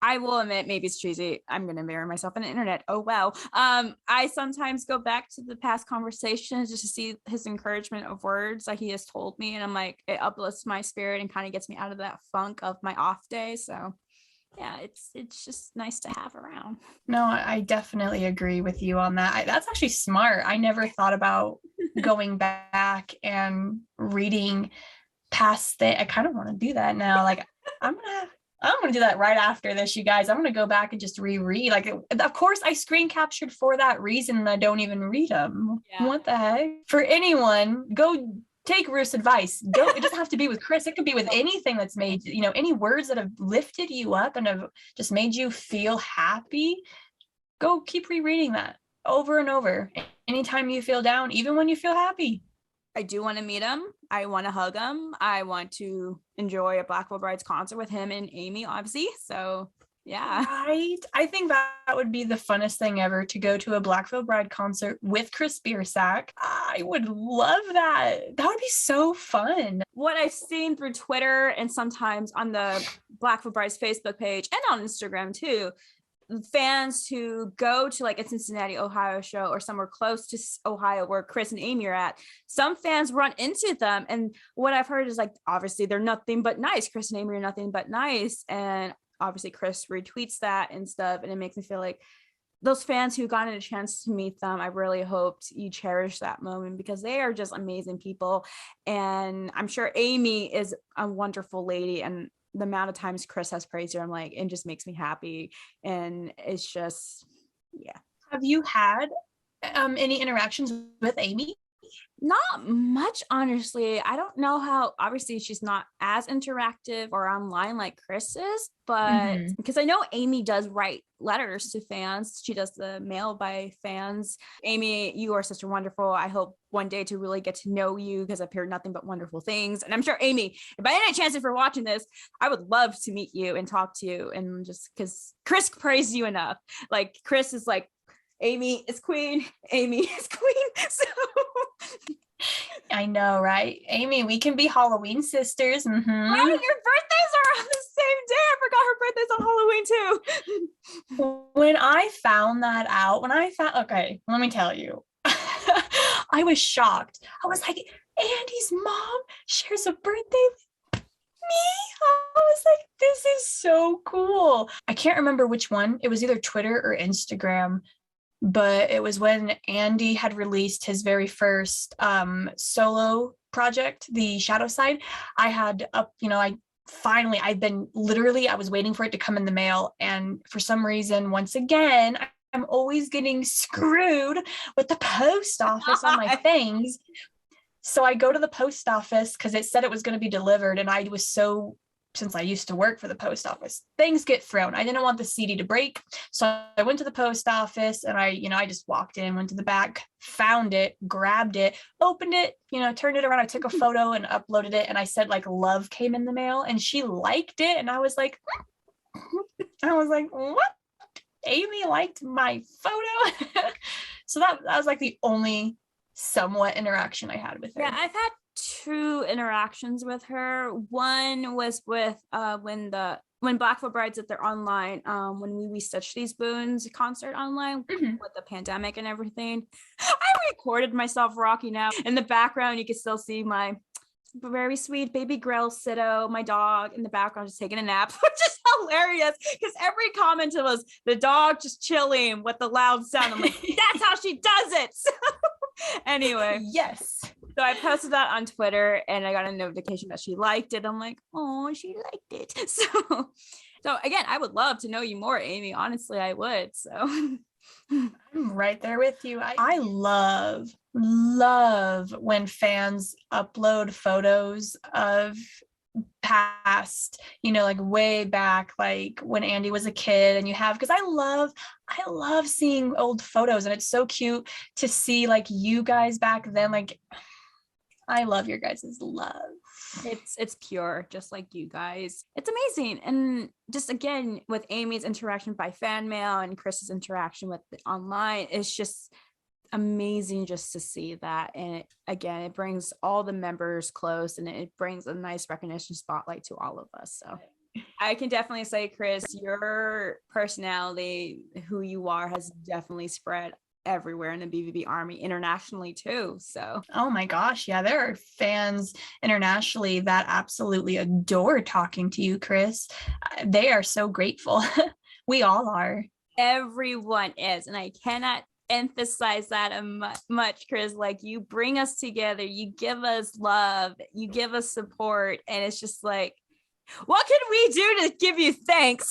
I will admit, maybe it's cheesy, I'm going to mirror myself on the internet. Oh, wow. I sometimes go back to the past conversations just to see his encouragement of words that he has told me. And I'm like, it uplifts my spirit and kind of gets me out of that funk of my off day. So yeah, it's just nice to have around. No, I definitely agree with you on that. That's actually smart. I never thought about going back and reading past that. I kind of want to do that now. Like, I'm gonna do that right after this, you guys. I'm gonna go back and just reread. Like, of course, I screen captured for that reason, and I don't even read them. Yeah. What the heck? For anyone, go take Ruth's advice. It doesn't have to be with Chris. It could be with anything that's made, any words that have lifted you up and have just made you feel happy. Go keep rereading that over and over. Anytime you feel down, even when you feel happy. I do want to meet him. I want to hug him. I want to enjoy a Blackwell Brides concert with him and Amy, obviously. So Yeah. Right. I think that would be the funnest thing ever, to go to a Black Veil Bride concert with Chris Biersack. I would love that. That would be so fun. What I've seen through Twitter and sometimes on the Black Veil Bride's Facebook page and on Instagram too, fans who go to like a Cincinnati, Ohio show or somewhere close to Ohio where Chris and Amy are at, some fans run into them. And what I've heard is like, obviously they're nothing but nice. Chris and Amy are nothing but nice. And obviously Chris retweets that and stuff. And it makes me feel like those fans who got a chance to meet them, I really hoped you cherish that moment because they are just amazing people. And I'm sure Amy is a wonderful lady. And the amount of times Chris has praised her, I'm like, it just makes me happy. And it's just, yeah. Have you had any interactions with Amy? Not much, honestly. I don't know how, obviously she's not as interactive or online like Chris is, but because I know Amy does write letters to fans. She does the mail by fans. Amy, you are such a wonderful. I hope one day to really get to know you because I've heard nothing but wonderful things. And I'm sure Amy, if by any chance if you're watching this, I would love to meet you and talk to you. And just because Chris praised you enough. Like Chris is like, Amy is queen. Amy is queen. So I know, right? Amy, we can be Halloween sisters. Right, your birthdays are on the same day. I forgot her birthday's on Halloween too. When I found that out, okay, let me tell you. I was shocked. I was like, Andy's mom shares a birthday with me. I was like, this is so cool. I can't remember which one. It was either Twitter or Instagram. But it was when Andy had released his very first solo project, The Shadow Side. I had I was waiting for it to come in the mail. And for some reason, once again, I'm always getting screwed with the post office on my things. So I go to the post office because it said it was going to be delivered. And I was since I used to work for the post office, things get thrown. I didn't want the CD to break. So I went to the post office and I just walked in, went to the back, found it, grabbed it, opened it, turned it around. I took a photo and uploaded it. And I said like love came in the mail and she liked it. And I was like, what? Amy liked my photo. So that was like the only somewhat interaction I had with her. Yeah, I've had 2 interactions with her. One was with when Black Veil Brides at their online when we Stitch These Boons concert online with the pandemic and everything. I recorded myself rocking out. In the background you can still see my very sweet baby Grell Sitto, my dog in the background just taking a nap, which is hilarious because every comment was the dog just chilling with the loud sound. I'm like, that's how she does it. So anyway, yes. So I posted that on Twitter and I got a notification that she liked it. I'm like, oh, she liked it. So again, I would love to know you more, Amy. Honestly, I would. So I'm right there with you. I love when fans upload photos of past, like way back, like when Andy was a kid and because I love seeing old photos and it's so cute to see like you guys back then. Like I love your guys' love. It's pure, just like you guys. It's amazing. And just again, with Amy's interaction by fan mail and Chris's interaction with online, it's just amazing just to see that. And it brings all the members close and it brings a nice recognition spotlight to all of us. So I can definitely say, Chris, your personality, who you are, has definitely spread everywhere in the BVB army internationally too. So oh my gosh, yeah, there are fans internationally that absolutely adore talking to you, Chris. They are so grateful. We all are. Everyone is, and I cannot emphasize that much, Chris. Like, you bring us together, you give us love, you give us support, and it's just like, what can we do to give you thanks?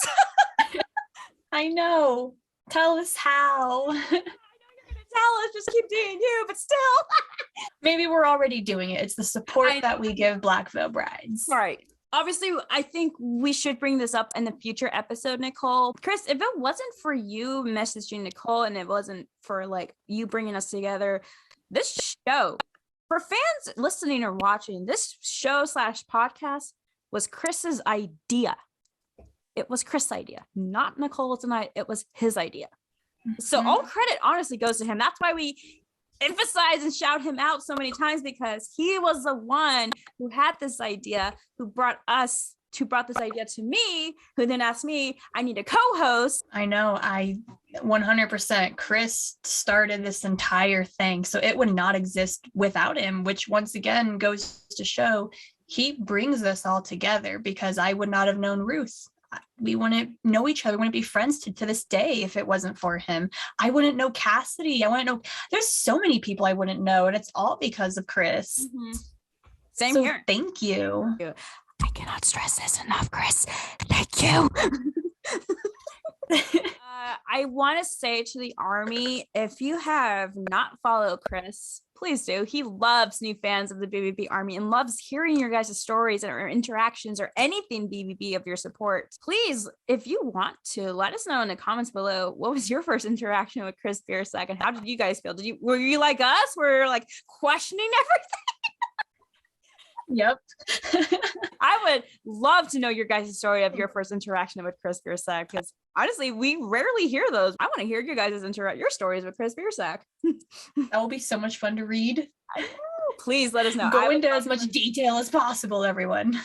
I know. Tell us how. Tell us, just keep doing you, but still. Maybe we're already doing it. It's the support that we give Black Veil Brides. Right. Obviously, I think we should bring this up in the future episode, Nicole. Chris, if it wasn't for you messaging Nicole and it wasn't for like you bringing us together, this show, for fans listening or watching, this show / podcast was Chris's idea. it was Chris' idea, not Nicole tonight. It was his idea. So all credit honestly goes to him. That's why we emphasize and shout him out so many times, because he was the one who had this idea, who brought this idea to me, who then asked me, I need a co-host. I know, 100%. Chris started this entire thing, so it would not exist without him, which once again goes to show he brings us all together, because I would not have known Ruth. We wouldn't know each other, wouldn't be friends to this day if it wasn't for him. I wouldn't know Cassidy. I wouldn't know. There's so many people I wouldn't know, and it's all because of Chris. Same so here. Thank you. I cannot stress this enough, Chris. Thank you. I want to say to the Army, if you have not followed Chris, please do. He loves new fans of the BVB Army and loves hearing your guys' stories or interactions or anything BVB of your support. Please, if you want to, let us know in the comments below, what was your first interaction with Chris Biersack and how did you guys feel? Were you like us? Were you like questioning everything? Yep. I would love to know your guys' story of your first interaction with Chris Biersack, because honestly, we rarely hear those. I want to hear your guys' your stories with Chris Biersack. That will be so much fun to read. Please let us know. Go into as much detail as possible, everyone.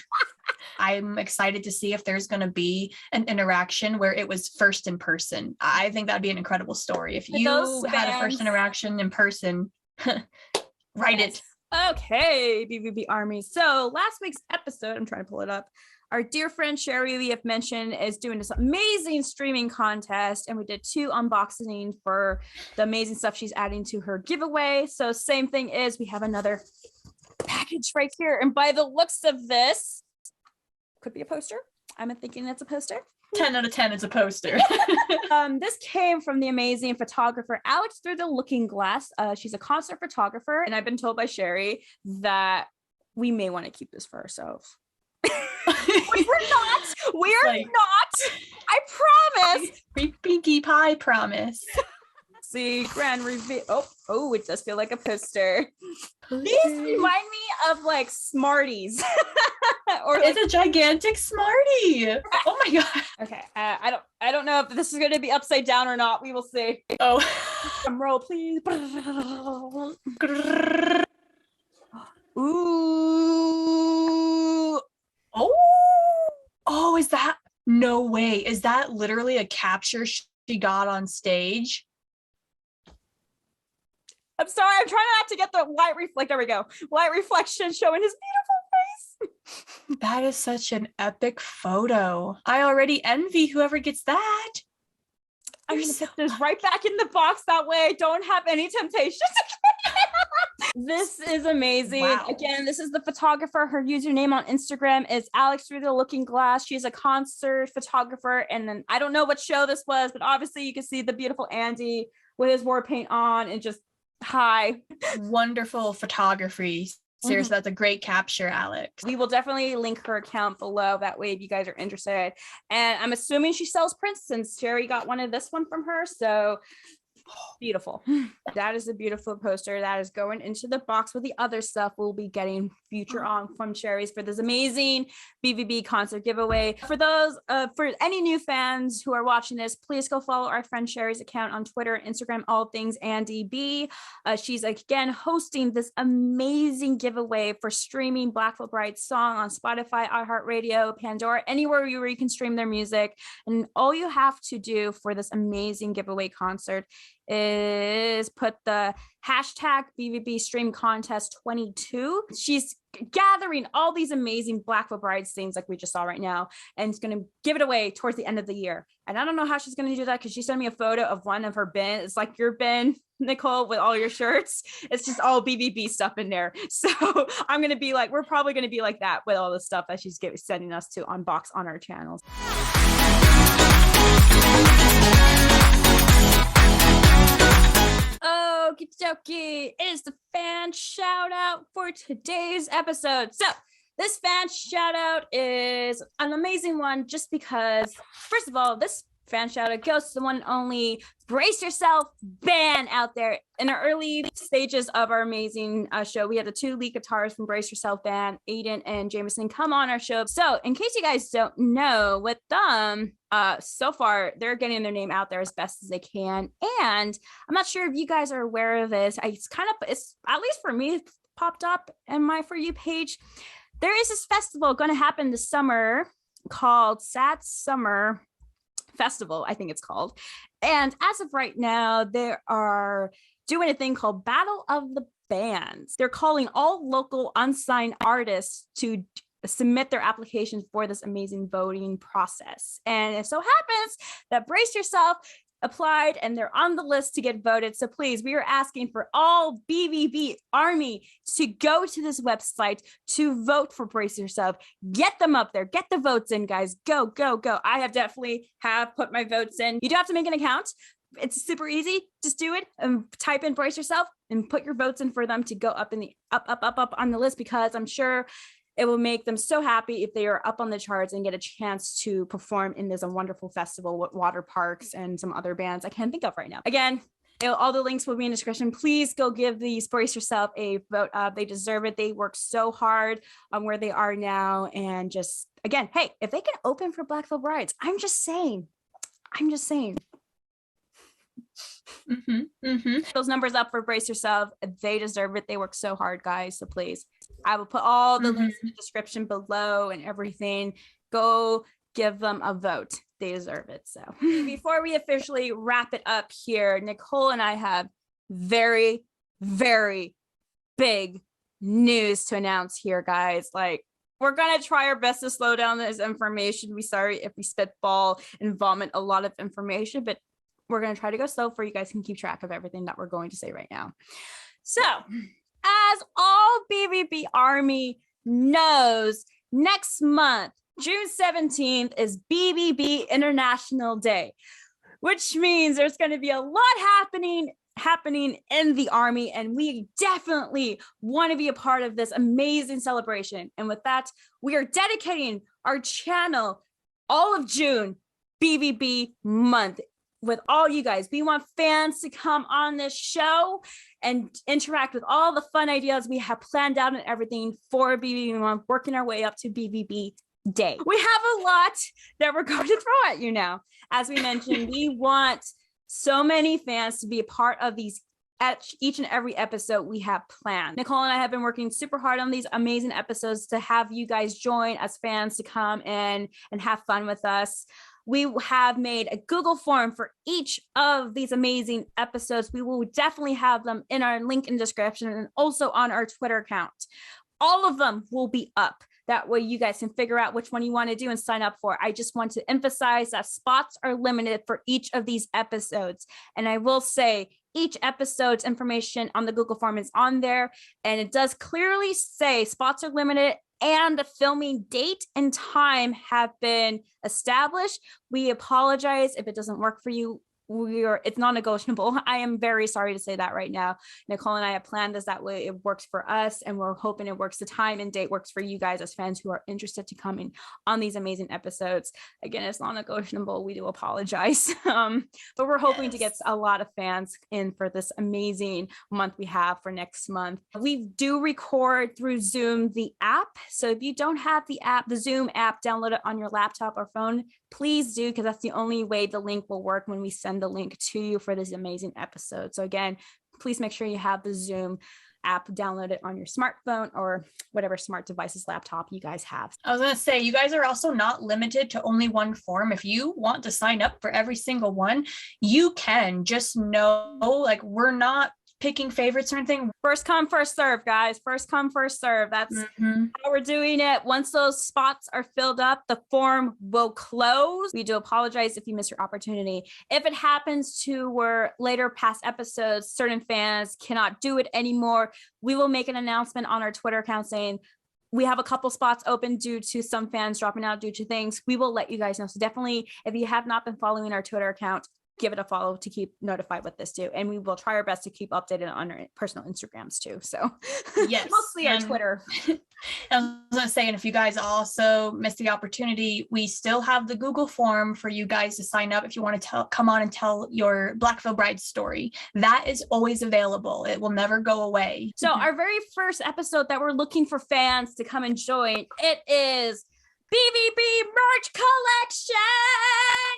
I'm excited to see if there's going to be an interaction where it was first in person. I think that'd be an incredible story. If you had a first interaction in person, write it. Okay, BVB Army. So last week's episode, I'm trying to pull it up. Our dear friend Sherry, we have mentioned, is doing this amazing streaming contest, and we did 2 unboxing for the amazing stuff she's adding to her giveaway. So same thing is, we have another package right here, and by the looks of this, could be a poster. I'm thinking it's a poster. 10 out of 10 is a poster. This came from the amazing photographer Alex Through the Looking Glass. She's a concert photographer, and I've been told by Sherry that we may want to keep this for ourselves. We're not. I promise. Pinkie Pie promise. See, grand reveal. Oh, it does feel like a poster. These remind me of like Smarties. Or it's a gigantic Smartie. Oh my god. Okay, I don't know if this is going to be upside down or not. We will see. Oh, drum roll, please. Ooh. Oh, is that? No way. Is that literally a capture she got on stage? I'm sorry, I'm trying not to get the light reflect. There we go. Light reflection showing his beautiful face. That is such an epic photo. I already envy whoever gets that. I'm going to put this right back in the box. That way I don't have any temptations. This is amazing. Wow. Again, this is the photographer. Her username on Instagram is Alex Through the Looking Glass. She's a concert photographer. And then I don't know what show this was, but obviously you can see the beautiful Andy with his war paint on and just hi. Wonderful photography. Seriously, that's a great capture, Alex. We will definitely link her account below. That way, if you guys are interested. And I'm assuming she sells prints since Sherry got this one from her. So beautiful. That is a beautiful poster that is going into the box with the other stuff we'll be getting future on from Sherry's for this amazing BVB concert giveaway. For those, for any new fans who are watching this, please go follow our friend Sherry's account on Twitter, Instagram, all things Andy B. She's again hosting this amazing giveaway for streaming Blackfoot Bride's song on Spotify, iHeartRadio, Pandora, anywhere where you can stream their music. And all you have to do for this amazing giveaway concert is put the hashtag BVB Stream Contest 22. She's gathering all these amazing Blackfoot Brides things like we just saw right now, and it's going to give it away towards the end of the year. And I don't know how she's going to do that because she sent me a photo of one of her bins. It's like your bin, Nicole, with all your shirts. It's just all BVB stuff in there. So I'm going to be like, we're probably going to be like that with all the stuff that she's sending us to unbox on our channels. Okie dokie, it is the fan shout out for today's episode. So this fan shout out is an amazing one just because, first of all, this fan shout out goes to the one and only Brace Yourself band out there. In the early stages of our amazing show, we had the 2 lead guitarists from Brace Yourself band, Aiden and Jameson, come on our show. So in case you guys don't know, with them, so far they're getting their name out there as best as they can. And I'm not sure if you guys are aware of this. It's at least for me, it's popped up in my For You page. There is this festival going to happen this summer called Sad Summer Festival, I think it's called. And as of right now, they are doing a thing called Battle of the Bands. They're calling all local unsigned artists to submit their applications for this amazing voting process. And it so happens that Brace Yourself applied and they're on the list to get voted. So please, we are asking for all BVB Army to go to this website to vote for Brace Yourself. Get them up there. Get the votes in, guys. Go, go, go. I have definitely put my votes in. You do have to make an account. It's super easy. Just do it and type in Brace Yourself and put your votes in for them to go up in the up on the list, because I'm sure it will make them so happy if they are up on the charts and get a chance to perform in this wonderful festival with water parks and some other bands I can't think of right now. Again, all the links will be in the description. Please go give these Brace Yourself a vote. They deserve it. They work so hard on where they are now. And just, again, hey, if they can open for Black Veil Brides, I'm just saying. Those numbers up for Brace Yourself. They deserve it. They work so hard, guys. So please, I will put all the links in the description below and everything. Go give them a vote. They deserve it. So before we officially wrap it up here, Nicole and I have very, very big news to announce here, guys. Like, we're going to try our best to slow down this information. We're sorry if we spitball and vomit a lot of information, but we're going to try to go slow for you guys can keep track of everything that we're going to say right now. So, as all BVB Army knows, next month, June 17th, is BVB International Day, which means there's going to be a lot happening in the Army, and we definitely want to be a part of this amazing celebration. And with that, we are dedicating our channel all of June BVB month with all you guys. We want fans to come on this show and interact with all the fun ideas we have planned out and everything for BVB month, working our way up to BVB Day. We have a lot that we're going to throw at you now. As we mentioned, we want so many fans to be a part of these at each and every episode we have planned. Nicole and I have been working super hard on these amazing episodes to have you guys join as fans to come in and have fun with us. We have made a Google form for each of these amazing episodes. We will definitely have them in our link in the description and also on our Twitter account. All of them will be up. That way you guys can figure out which one you want to do and sign up for. I just want to emphasize that spots are limited for each of these episodes. And I will say each episode's information on the Google form is on there. And it does clearly say spots are limited and the filming date and time have been established. We apologize if it doesn't work for you. It's non-negotiable. I am very sorry to say that right now. Nicole and I have planned this that way. It works for us, and we're hoping it works. The time and date works for you guys as fans who are interested to come in on these amazing episodes. Again, it's non-negotiable. We do apologize. But we're hoping to get a lot of fans in for this amazing month we have for next month. We do record through Zoom, the app. So if you don't have the app, the Zoom app, download it on your laptop or phone. Please do, because that's the only way the link will work when we send the link to you for this amazing episode. So again, please make sure you have the Zoom app downloaded on your smartphone or whatever smart devices, laptop you guys have. I was going to say, you guys are also not limited to only one form. If you want to sign up for every single one, you can. Just know, like, we're not picking favorites or anything. First come, first serve, guys. First come, first serve. That's how we're doing it. Once those spots are filled up, the form will close. We do apologize if you miss your opportunity. If it happens to where later past episodes, certain fans cannot do it anymore, we will make an announcement on our Twitter account saying we have a couple spots open due to some fans dropping out due to things. We will let you guys know. So definitely, if you have not been following our Twitter account, give it a follow to keep notified with this too. And we will try our best to keep updated on our personal Instagrams too. So yes, mostly our Twitter. I was going to say, and if you guys also missed the opportunity, we still have the Google form for you guys to sign up if you want to come on and tell your Black Veil Bride story. That is always available. It will never go away. So our very first episode that we're looking for fans to come and join, it is BVB merch collection.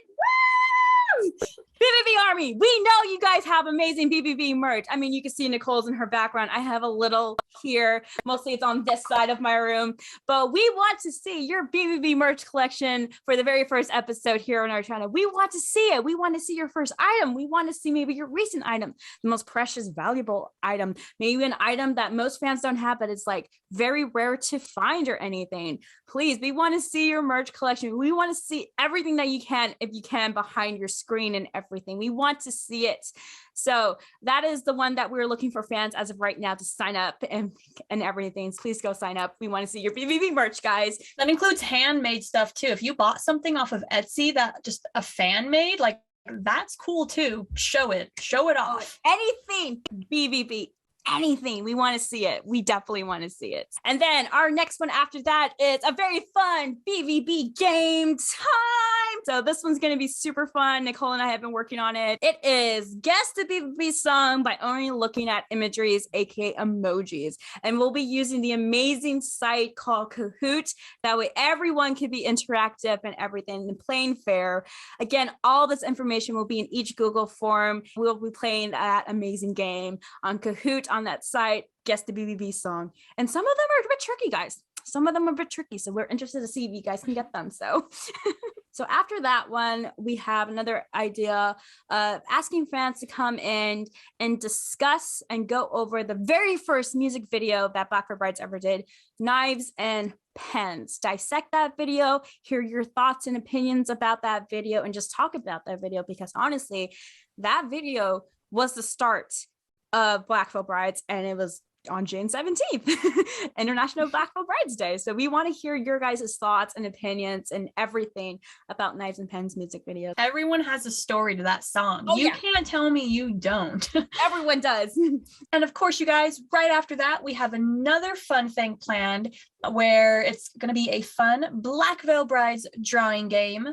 Woo! BVB Army, we know you guys have amazing BVB merch. I mean, you can see Nicole's in her background. I have a little here. Mostly it's on this side of my room. But we want to see your BVB merch collection for the very first episode here on our channel. We want to see it. We want to see your first item. We want to see maybe your recent item, the most precious, valuable item, maybe an item that most fans don't have, but it's like very rare to find or anything. Please, we want to see your merch collection. We want to see everything that you can, if you can, behind your screen and everything. We want to see it. So that is the one that we're looking for fans as of right now to sign up and everything. So please go sign up. We want to see your BVB merch, guys. That includes handmade stuff too. If you bought something off of Etsy that just a fan made, like that's cool too. Show it off. Anything BVB. Anything. We want to see it. We definitely want to see it. And then our next one after that is a very fun BVB game time. So this one's going to be super fun. Nicole and I have been working on it. It is guess the BVB song by only looking at imageries, aka emojis. And we'll be using the amazing site called KAHOOT. That way everyone can be interactive and everything and playing fair. Again, all this information will be in each Google form. We'll be playing that amazing game on KAHOOT on that site, guess the BVB song. And some of them are a bit tricky, guys. Some of them are a bit tricky. So we're interested to see if you guys can get them. So, so after that one, we have another idea of asking fans to come in and discuss and go over the very first music video that Black Veil Brides ever did, Knives and Pens. Dissect that video, hear your thoughts and opinions about that video, and just talk about that video, because honestly, that video was the start of Black Veil Brides, and it was on June 17th, International Black Veil Brides Day. So we want to hear your guys' thoughts and opinions and everything about Knives and Pens music videos. Everyone has a story to that song. You can't tell me you don't. Everyone does. And of course, you guys, right after that, we have another fun thing planned where it's going to be a fun Black Veil Brides drawing game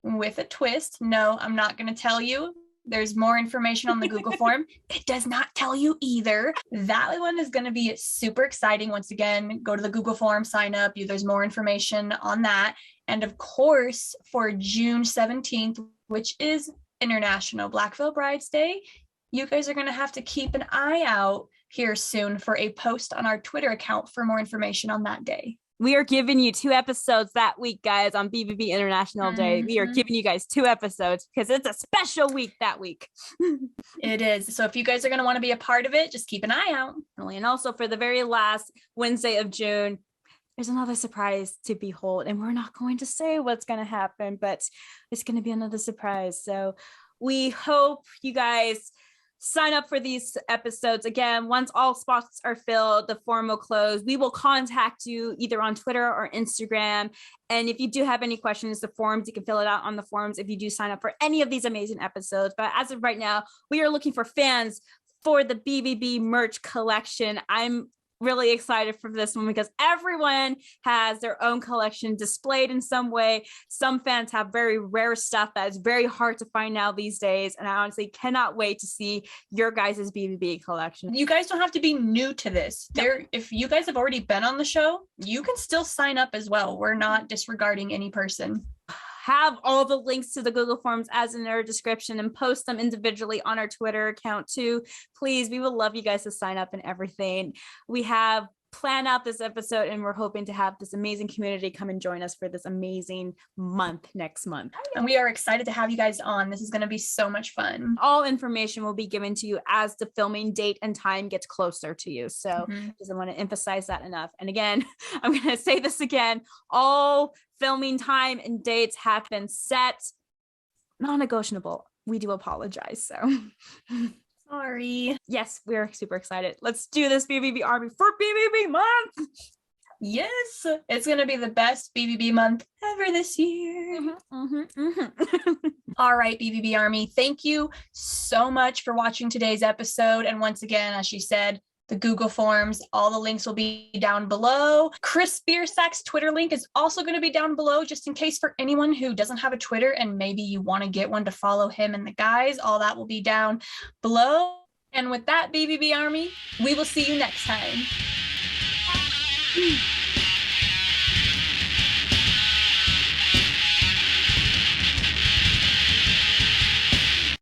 with a twist. No, I'm not going to tell you. There's more information on the Google form. It does not tell you either. That one is going to be super exciting. Once again, go to the Google form, sign up. There's more information on that. And of course, for June 17th, which is International Black Veil Brides Day, you guys are going to have to keep an eye out here soon for a post on our Twitter account for more information on that day. We are giving you 2 episodes that week, guys, on BVB International Day. We are giving you guys 2 episodes because it's a special week that week. It is. So if you guys are going to want to be a part of it, just keep an eye out. And also for the very last Wednesday of June, there's another surprise to behold. And we're not going to say what's going to happen, but it's going to be another surprise. So we hope you guys sign up for these episodes. Again, once all spots are filled, the form will close. We will contact you either on Twitter or Instagram. And if you do have any questions, the forms, you can fill it out on the forms if you do sign up for any of these amazing episodes. But as of right now, we are looking for fans for the BVB merch collection. I'm really excited for this one because everyone has their own collection displayed in some way. Some fans have very rare stuff that is very hard to find now these days, and I honestly cannot wait to see your guys' BVB collection. You guys don't have to be new to this. If you guys have already been on the show, you can still sign up as well. We're not disregarding any person. Have all the links to the Google Forms as in our description and post them individually on our Twitter account too. Please, we would love you guys to sign up and everything. We have planned out this episode and we're hoping to have this amazing community come and join us for this amazing month next month. And we are excited to have you guys on. This is going to be so much fun. All information will be given to you as the filming date and time gets closer to you. So just want to emphasize that enough. And again, I'm going to say this again, all filming time and dates have been set, non-negotiable. We do apologize. So sorry. Yes, we're super excited. Let's do this BVB Army for BVB month. Yes, it's going to be the best BVB month ever this year. All right, BVB Army, thank you so much for watching today's episode. And once again, as she said, the Google Forms, all the links will be down below. Chris Biersack's Twitter link is also going to be down below, just in case for anyone who doesn't have a Twitter and maybe you want to get one to follow him and the guys. All that will be down below. And with that, BVB Army, we will see you next time.